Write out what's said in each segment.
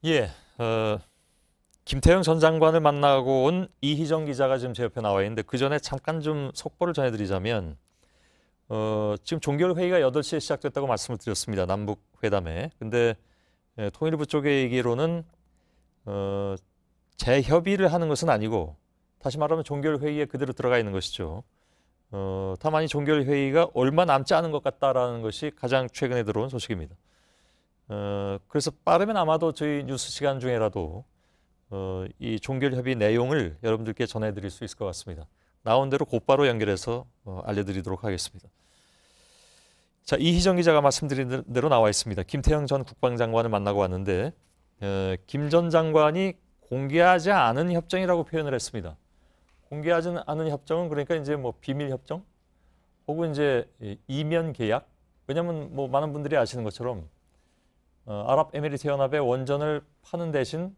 예, 김태형 전 장관을 만나고 온 이희정 기자가 지금 제 옆에 나와 있는데 그 전에 잠깐 좀 속보를 전해드리자면 지금 종결회의가 8시에 시작됐다고 말씀을 드렸습니다. 남북 회담에. 근데 통일부 쪽의 얘기로는 재협의를 하는 것은 아니고 다시 말하면 종결회의에 그대로 들어가 있는 것이죠. 다만 이 종결회의가 얼마 남지 않은 것 같다라는 것이 가장 최근에 들어온 소식입니다. 그래서 빠르면 아마도 저희 뉴스 시간 중에라도 이 종결협의 내용을 여러분들께 전해드릴 수 있을 것 같습니다. 나온 대로 곧바로 연결해서 알려드리도록 하겠습니다. 자, 이희정 기자가 말씀드린 대로 나와 있습니다. 김태형 전 국방장관을 만나고 왔는데 김 전 장관이 공개하지 않은 협정이라고 표현을 했습니다. 공개하지 않은 협정은 그러니까 이제 뭐 비밀 협정 혹은 이제 이면 계약. 왜냐하면 뭐 많은 분들이 아시는 것처럼 아랍에미리트 연합의 원전을 파는 대신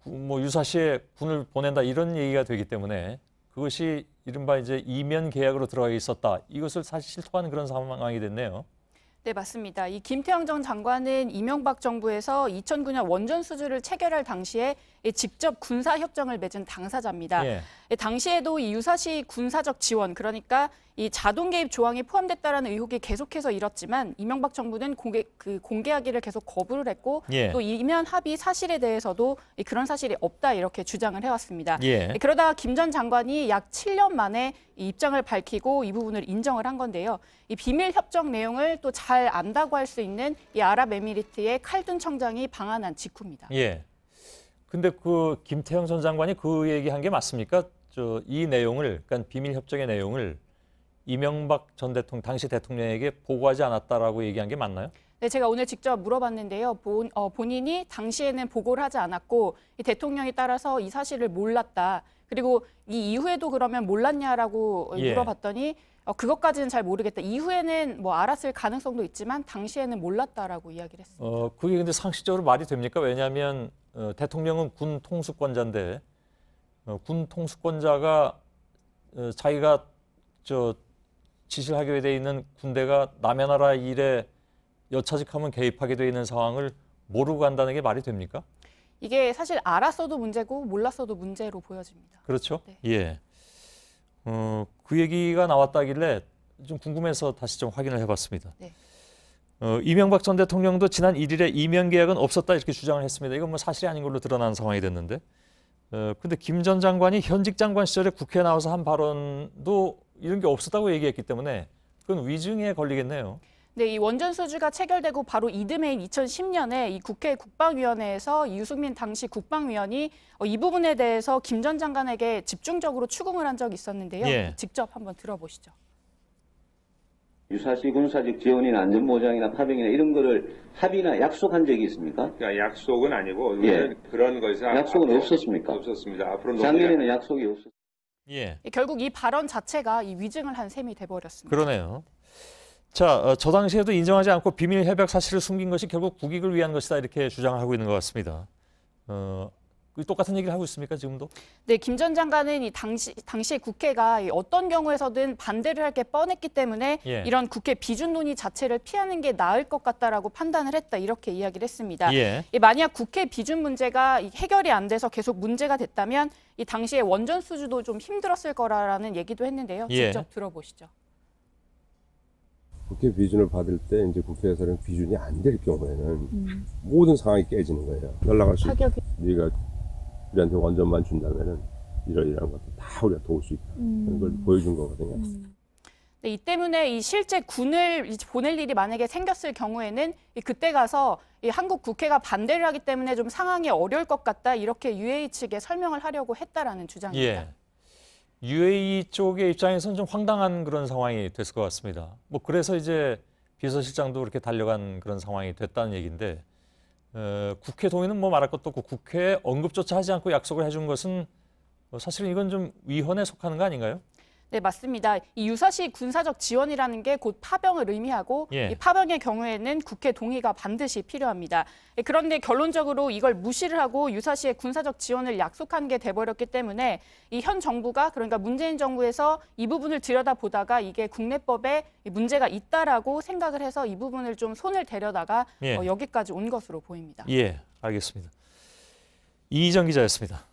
뭐 유사시에 군을 보낸다 이런 얘기가 되기 때문에 그것이 이른바 이제 이면 계약으로 들어가 있었다. 이것을 사실 실토하는 그런 상황이 됐네요. 네, 맞습니다. 이 김태형 전 장관은 이명박 정부에서 2009년 원전 수주를 체결할 당시에 직접 군사협정을 맺은 당사자입니다. 예. 당시에도 이 유사시 군사적 지원, 그러니까 이 자동 개입 조항이 포함됐다라는 의혹이 계속해서 일었지만 이명박 정부는 공개하기를 계속 거부를 했고 예. 또 이면 합의 사실에 대해서도 그런 사실이 없다 이렇게 주장을 해왔습니다. 예. 그러다가 김 전 장관이 약 7년 만에 이 입장을 밝히고 이 부분을 인정을 한 건데요. 이 비밀 협정 내용을 또 잘 안다고 할 수 있는 이 아랍에미리트의 칼둔 청장이 방한한 직후입니다. 예. 근데 그 김태형 전 장관이 그 얘기한 게 맞습니까? 이 내용을, 그러니까 비밀 협정의 내용을 이명박 전 대통령, 당시 대통령에게 보고하지 않았다라고 얘기한 게 맞나요? 네, 제가 오늘 직접 물어봤는데요. 본인이 당시에는 보고를 하지 않았고 이 대통령에 따라서 이 사실을 몰랐다. 그리고 이 이후에도 그러면 몰랐냐라고 예. 물어봤더니 그것까지는 잘 모르겠다. 이후에는 뭐 알았을 가능성도 있지만 당시에는 몰랐다라고 이야기를 했습니다. 그게 근데 상식적으로 말이 됩니까? 왜냐하면 대통령은 군 통수권자인데 군 통수권자가 자기가 지시를 하게 돼 있는 군대가 남의 나라 일에 여차직하면 개입하게 돼 있는 상황을 모르고 간다는 게 말이 됩니까? 이게 사실 알았어도 문제고 몰랐어도 문제로 보여집니다. 그렇죠. 네. 예. 그 얘기가 나왔다길래 좀 궁금해서 다시 좀 확인을 해봤습니다. 네. 이명박 전 대통령도 지난 1일에 이면 계약은 없었다 이렇게 주장을 했습니다. 이건 뭐 사실이 아닌 걸로 드러난 상황이 됐는데, 근데 김 전 장관이 현직 장관 시절에 국회에 나와서 한 발언도 이런 게 없었다고 얘기했기 때문에 그건 위증에 걸리겠네요. 네, 이 원전 수주가 체결되고 바로 이듬해인 2010년에 이 국회 국방위원회에서 유승민 당시 국방위원이 이 부분에 대해서 김 전 장관에게 집중적으로 추궁을 한 적이 있었는데요. 예. 직접 한번 들어보시죠. 유사시 군사적 지원이나 안전보장이나 파병이나 이런 거를 합의나 약속한 적이 있습니까? 그러니까 약속은 아니고 예. 그런 것이 약속은 없었습니까? 없었습니다. 앞으로 작년에는 약속이 없었습니다. 예. 결국 이 발언 자체가 이 위증을 한 셈이 돼버렸습니다. 그러네요. 자, 저 당시에도 인정하지 않고 비밀 협약 사실을 숨긴 것이 결국 국익을 위한 것이다 이렇게 주장하고 있는 것 같습니다. 똑같은 얘기를 하고 있습니까 지금도? 네, 김 전 장관은 이 당시 국회가 어떤 경우에서든 반대를 할 게 뻔했기 때문에 예. 이런 국회 비준 논의 자체를 피하는 게 나을 것 같다라고 판단을 했다 이렇게 이야기를 했습니다. 예. 만약 국회 비준 문제가 해결이 안 돼서 계속 문제가 됐다면 이 당시에 원전 수주도 좀 힘들었을 거라는 얘기도 했는데요. 예. 직접 들어보시죠. 국회 비준을 받을 때 이제 국회에서는 비준이 안 될 경우에는 모든 상황이 깨지는 거예요. 날아갈 수 있다. 네가 우리한테 원전만 준다면은 이러이러한 것도 다 우리가 도울 수 있다. 그런 걸 보여준 거거든요. 네, 이 때문에 이 실제 군을 보낼 일이 만약에 생겼을 경우에는 그때 가서 이 한국 국회가 반대를 하기 때문에 좀 상황이 어려울 것 같다 이렇게 UAE 측에 설명을 하려고 했다라는 주장입니다. 예. UAE 쪽의 입장에서는 좀 황당한 그런 상황이 됐을 것 같습니다. 뭐 그래서 이제 비서실장도 그렇게 달려간 그런 상황이 됐다는 얘기인데 국회 동의는 뭐 말할 것도 없고 국회에 언급조차 하지 않고 약속을 해준 것은 사실은 이건 좀 위헌에 속하는 거 아닌가요? 네, 맞습니다. 이 유사시 군사적 지원이라는 게 곧 파병을 의미하고 예. 이 파병의 경우에는 국회 동의가 반드시 필요합니다. 그런데 결론적으로 이걸 무시를 하고 유사시의 군사적 지원을 약속한 게 돼버렸기 때문에 이 현 정부가 그러니까 문재인 정부에서 이 부분을 들여다보다가 이게 국내법에 문제가 있다라고 생각을 해서 이 부분을 좀 손을 대려다가 예. 여기까지 온 것으로 보입니다. 예, 알겠습니다. 이희정 기자였습니다.